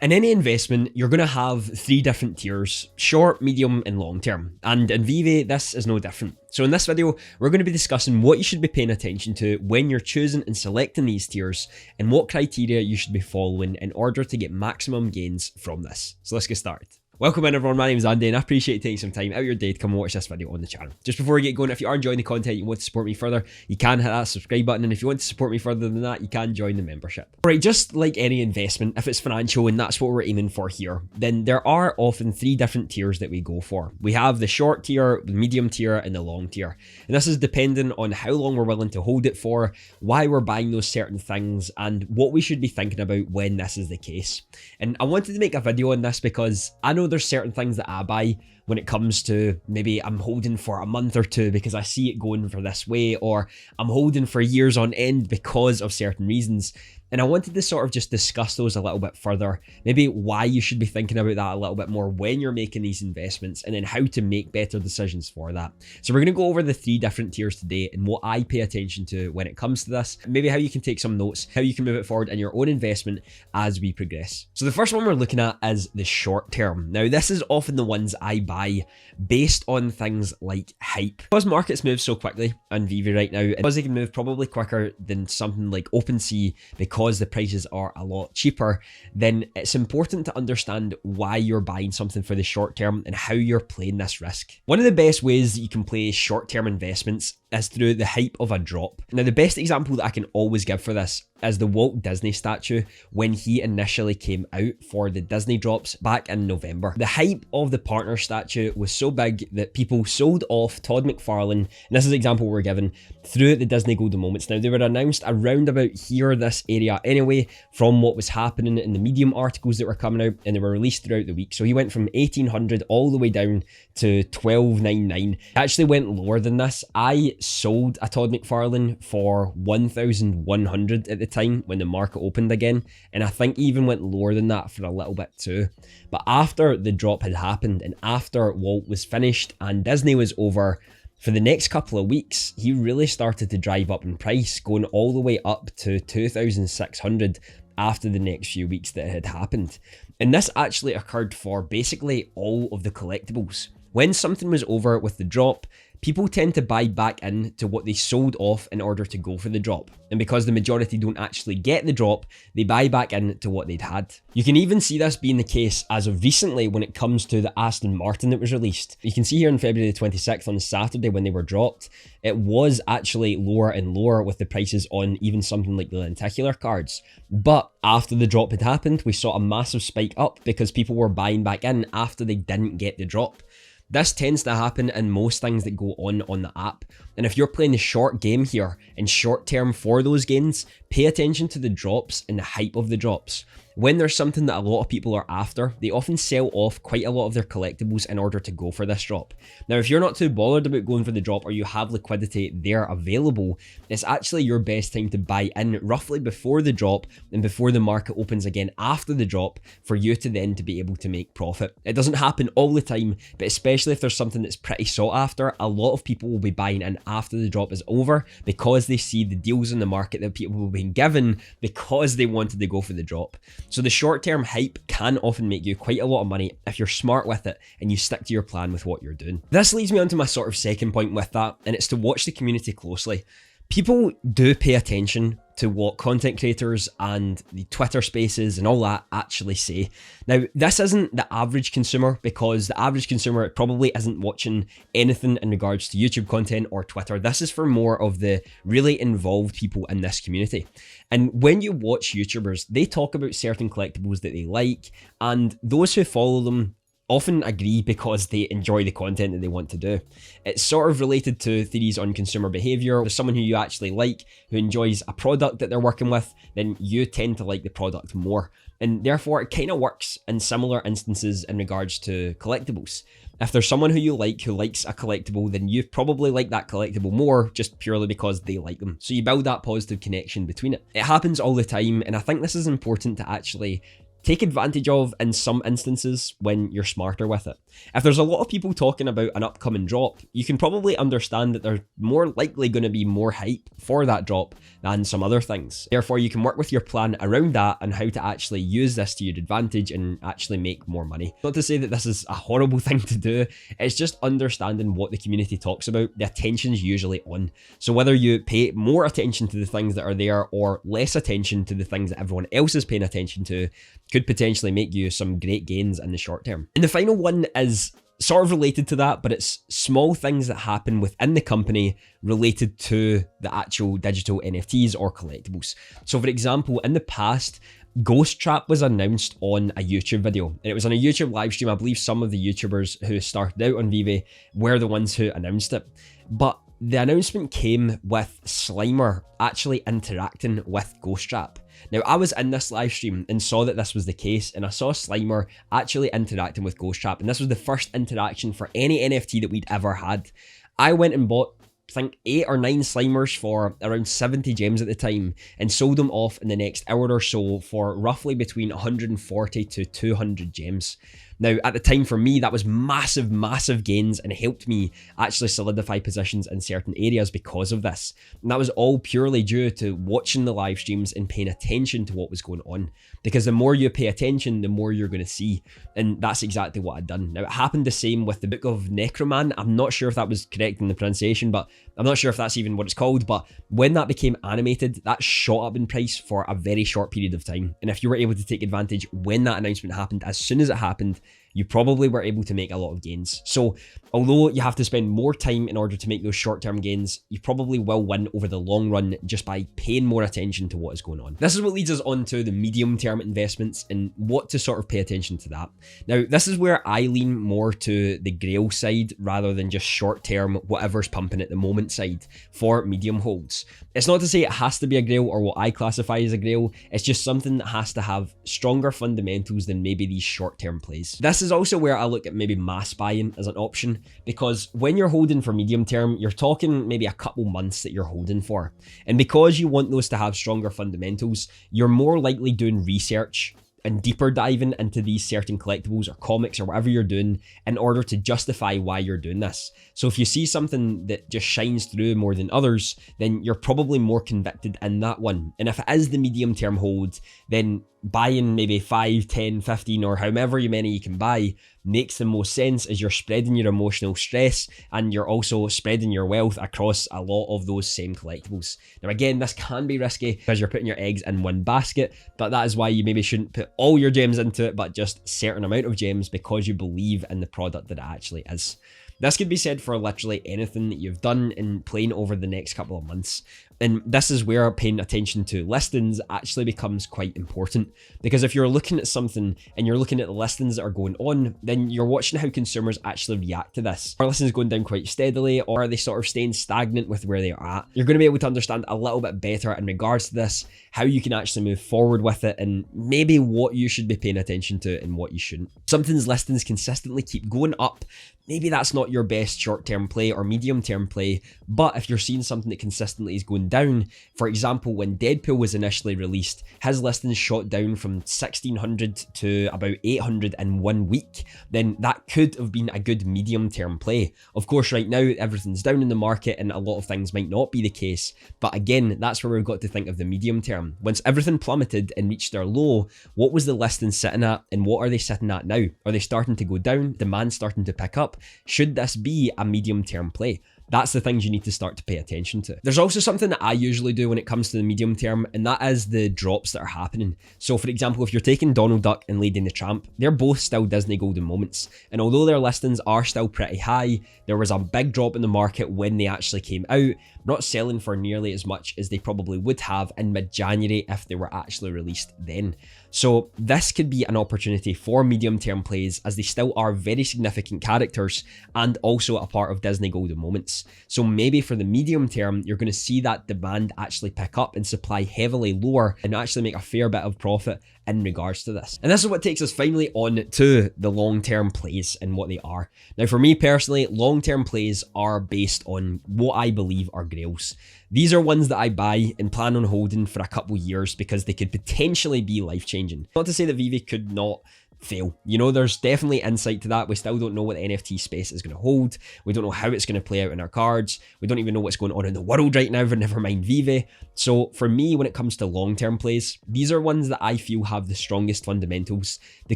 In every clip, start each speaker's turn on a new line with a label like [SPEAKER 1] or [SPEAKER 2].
[SPEAKER 1] In any investment, you're going to have three different tiers: short, medium, and long term. And in Veve, this is no different. So in this video, we're going to be discussing what you should be paying attention to when you're choosing and selecting these tiers, and what criteria you should be following in order to get maximum gains from this. So let's get started. Welcome in everyone, my name is Andy and I appreciate you taking some time out of your day to come and watch this video on the channel. Just before we get going, if you are enjoying the content, you want to support me further, you can hit that subscribe button, and if you want to support me further than that, you can join the membership. Alright, just like any investment, if it's financial and that's what we're aiming for here, then there are often three different tiers that we go for. We have the short tier, the medium tier, and the long tier. And this is dependent on how long we're willing to hold it for, why we're buying those certain things, and what we should be thinking about when this is the case. And I wanted to make a video on this because I know there's certain things that I buy when it comes to maybe I'm holding for a month or two because I see it going for this way, or I'm holding for years on end because of certain reasons. And I wanted to sort of just discuss those a little bit further, maybe why you should be thinking about that a little bit more when you're making these investments, and then how to make better decisions for that. So we're going to go over the three different tiers today and what I pay attention to when it comes to this, maybe how you can take some notes, how you can move it forward in your own investment as we progress. So the first one we're looking at is the short term. Now this is often the ones I buy based on things like hype. Because markets move so quickly on Veve right now, and because they can move probably quicker than something like OpenSea because the prices are a lot cheaper, then it's important to understand why you're buying something for the short term and how you're playing this risk. One of the best ways that you can play short-term investments is through the hype of a drop. Now the best example that I can always give for this is the Walt Disney statue when he initially came out for the Disney drops back in November. The hype of the partner statue was so big that people sold off Todd McFarlane, and this is the example we're given, through the Disney Golden Moments. Now they were announced around about here, this area anyway, from what was happening in the Medium articles that were coming out, and they were released throughout the week. So he went from 1800 all the way down to 1299. It actually went lower than this. I sold a Todd McFarlane for 1100 at the time when the market opened again, and I think even went lower than that for a little bit too. But after the drop had happened and after Walt was finished and Disney was over, for the next couple of weeks he really started to drive up in price, going all the way up to 2600 after the next few weeks that it had happened. And this actually occurred for basically all of the collectibles. When something was over with the drop, people tend to buy back in to what they sold off in order to go for the drop. And because the majority don't actually get the drop, they buy back in to what they'd had. You can even see this being the case as of recently when it comes to the Aston Martin that was released. You can see here on February the 26th, on the Saturday when they were dropped, it was actually lower and lower with the prices on even something like the lenticular cards. But after the drop had happened, we saw a massive spike up because people were buying back in after they didn't get the drop. This tends to happen in most things that go on the app. And if you're playing the short game here and short term for those gains, pay attention to the drops and the hype of the drops. When there's something that a lot of people are after, they often sell off quite a lot of their collectibles in order to go for this drop. Now, if you're not too bothered about going for the drop or you have liquidity there available, it's actually your best time to buy in roughly before the drop and before the market opens again after the drop, for you to then to be able to make profit. It doesn't happen all the time, but especially if there's something that's pretty sought after, a lot of people will be buying in after the drop is over because they see the deals in the market that people have been given because they wanted to go for the drop. So the short-term hype can often make you quite a lot of money if you're smart with it and you stick to your plan with what you're doing. This leads me on to my sort of second point with that, and it's to watch the community closely. People do pay attention to what content creators and the Twitter spaces and all that actually say. Now, this isn't the average consumer, because the average consumer probably isn't watching anything in regards to YouTube content or Twitter. This is for more of the really involved people in this community. And when you watch YouTubers, they talk about certain collectibles that they like, and those who follow them often agree because they enjoy the content that they want to do. It's sort of related to theories on consumer behavior. There's someone who you actually like, who enjoys a product that they're working with, then you tend to like the product more. And therefore it kind of works in similar instances in regards to collectibles. If there's someone who you like who likes a collectible, then you probably like that collectible more just purely because they like them. So you build that positive connection between it. It happens all the time, and I think this is important to actually take advantage of in some instances when you're smarter with it. If there's a lot of people talking about an upcoming drop, you can probably understand that there's more likely going to be more hype for that drop than some other things. Therefore, you can work with your plan around that and how to actually use this to your advantage and actually make more money. Not to say that this is a horrible thing to do, it's just understanding what the community talks about. The attention's usually on. So whether you pay more attention to the things that are there or less attention to the things that everyone else is paying attention to could potentially make you some great gains in the short term. And the final one is sort of related to that, but it's small things that happen within the company related to the actual digital NFTs or collectibles. So for example, in the past, Ghost Trap was announced on a YouTube video, and it was on a YouTube live stream. I believe some of the YouTubers who started out on Veve were the ones who announced it. But the announcement came with Slimer actually interacting with Ghost Trap. Now, I was in this live stream and saw that this was the case, and I saw Slimer actually interacting with Ghost Trap, and this was the first interaction for any NFT that we'd ever had. I went and bought, I think, 8 or 9 Slimers for around 70 gems at the time and sold them off in the next hour or so for roughly between 140 to 200 gems. Now, at the time for me, that was massive, massive gains and helped me actually solidify positions in certain areas because of this. And that was all purely due to watching the live streams and paying attention to what was going on. Because the more you pay attention, the more you're going to see. And that's exactly what I'd done. Now, it happened the same with the Book of Necroman. I'm not sure if that was correct in the pronunciation, but I'm not sure if that's even what it's called. But when that became animated, that shot up in price for a very short period of time. And if you were able to take advantage when that announcement happened, as soon as it happened, you probably were able to make a lot of gains. So although you have to spend more time in order to make those short-term gains, you probably will win over the long run just by paying more attention to what is going on. This is what leads us on to the medium-term investments and what to sort of pay attention to that. Now, this is where I lean more to the Grail side rather than just short-term, whatever's pumping at the moment side for medium holds. It's not to say it has to be a Grail or what I classify as a Grail, it's just something that has to have stronger fundamentals than maybe these short-term plays. This is also where I look at maybe mass buying as an option, because when you're holding for medium term, you're talking maybe a couple months that you're holding for. And because you want those to have stronger fundamentals, you're more likely doing research and deeper diving into these certain collectibles or comics or whatever you're doing in order to justify why you're doing this. So if you see something that just shines through more than others, then you're probably more convicted in that one. And if it is the medium term hold, then buying maybe 5, 10, 15 or however many you can buy makes the most sense, as you're spreading your emotional stress and you're also spreading your wealth across a lot of those same collectibles. Now again, this can be risky because you're putting your eggs in one basket, but that is why you maybe shouldn't put all your gems into it, but just a certain amount of gems because you believe in the product that it actually is. This could be said for literally anything that you've done in playing over the next couple of months. And this is where paying attention to listings actually becomes quite important. Because if you're looking at something and you're looking at the listings that are going on, then you're watching how consumers actually react to this. Are listings going down quite steadily, or are they sort of staying stagnant with where they are at? You're going to be able to understand a little bit better in regards to this, how you can actually move forward with it, and maybe what you should be paying attention to and what you shouldn't. Something's listings consistently keep going up. Maybe that's not your best short-term play or medium-term play, but if you're seeing something that consistently is going down, for example, when Deadpool was initially released, his listings shot down from 1,600 to about 800 in 1 week, then that could have been a good medium-term play. Of course, right now, everything's down in the market and a lot of things might not be the case, but again, that's where we've got to think of the medium term. Once everything plummeted and reached their low, what was the listing sitting at and what are they sitting at now? Are they starting to go down? Demand starting to pick up? Should this be a medium-term play? That's the things you need to start to pay attention to. There's also something that I usually do when it comes to the medium term, and that is the drops that are happening. So for example, if you're taking Donald Duck and Lady and the Tramp, they're both still Disney Golden Moments. And although their listings are still pretty high, there was a big drop in the market when they actually came out, not selling for nearly as much as they probably would have in mid-January if they were actually released then. So this could be an opportunity for medium-term plays, as they still are very significant characters and also a part of Disney Golden Moments. So maybe for the medium term, you're going to see that demand actually pick up and supply heavily lower and actually make a fair bit of profit in regards to this. And this is what takes us finally on to the long-term plays and what they are. Now, for me personally, long-term plays are based on what I believe are grails. These are ones that I buy and plan on holding for a couple years because they could potentially be life-changing. Not to say that Veve could not fail. You know, there's definitely insight to that. We still don't know what the NFT space is going to hold. We don't know how it's going to play out in our cards. We don't even know what's going on in the world right now, never mind Veve. So for me, when it comes to long-term plays, these are ones that I feel have the strongest fundamentals, the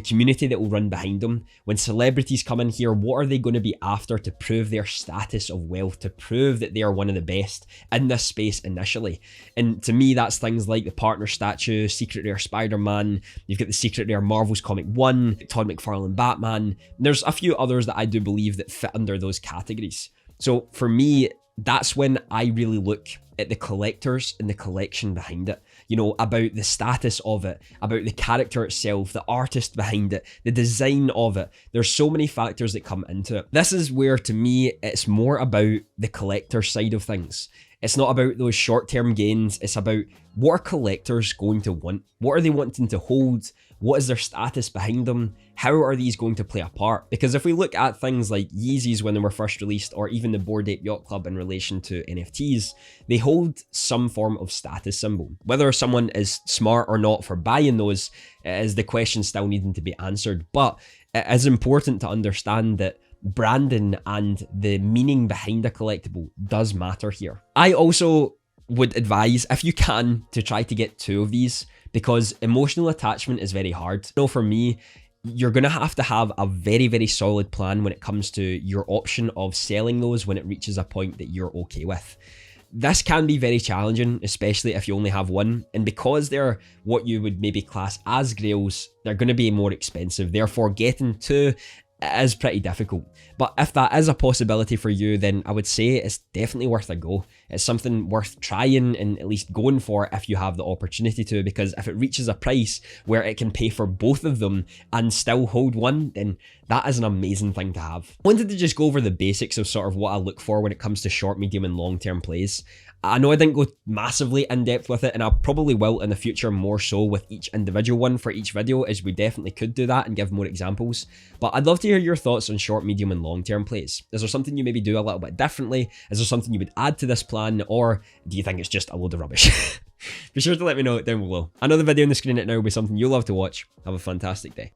[SPEAKER 1] community that will run behind them. When celebrities come in here, what are they going to be after to prove their status of wealth, to prove that they are one of the best in this space initially? And to me, that's things like the partner statue, Secret Rare Spider-Man, you've got the Secret Rare Marvel's Comic 1, Todd McFarlane Batman. There's a few others that I do believe that fit under those categories. So for me, that's when I really look at the collectors and the collection behind it. You know, about the status of it, about the character itself, the artist behind it, the design of it. There's so many factors that come into it. This is where, to me, it's more about the collector side of things. It's not about those short-term gains. It's about what are collectors going to want? What are they wanting to hold? What is their status behind them? How are these going to play a part? Because if we look at things like Yeezys when they were first released, or even the Bored Ape Yacht Club in relation to NFTs, they hold some form of status symbol. Whether someone is smart or not for buying those is the question still needing to be answered. But it is important to understand that branding and the meaning behind a collectible does matter here. I also would advise, if you can, to try to get 2 of these, because emotional attachment is very hard. So for me, you're going to have a very, very solid plan when it comes to your option of selling those when it reaches a point that you're okay with. This can be very challenging, especially if you only have one, and because they're what you would maybe class as grails, they're going to be more expensive. Therefore, getting 2 is pretty difficult. But if that is a possibility for you, then I would say it's definitely worth a go. It's something worth trying and at least going for if you have the opportunity to, because if it reaches a price where it can pay for both of them and still hold one, then that is an amazing thing to have. I wanted to just go over the basics of sort of what I look for when it comes to short, medium and long-term plays. I know I didn't go massively in depth with it, and I probably will in the future more so with each individual one for each video, as we definitely could do that and give more examples. But I'd love to hear your thoughts on short, medium and long-term plays. Is there something you maybe do a little bit differently? Is there something you would add to this plan, or do you think it's just a load of rubbish? Be sure to let me know down below. Another video on the screen right now will be something you'll love to watch. Have a fantastic day.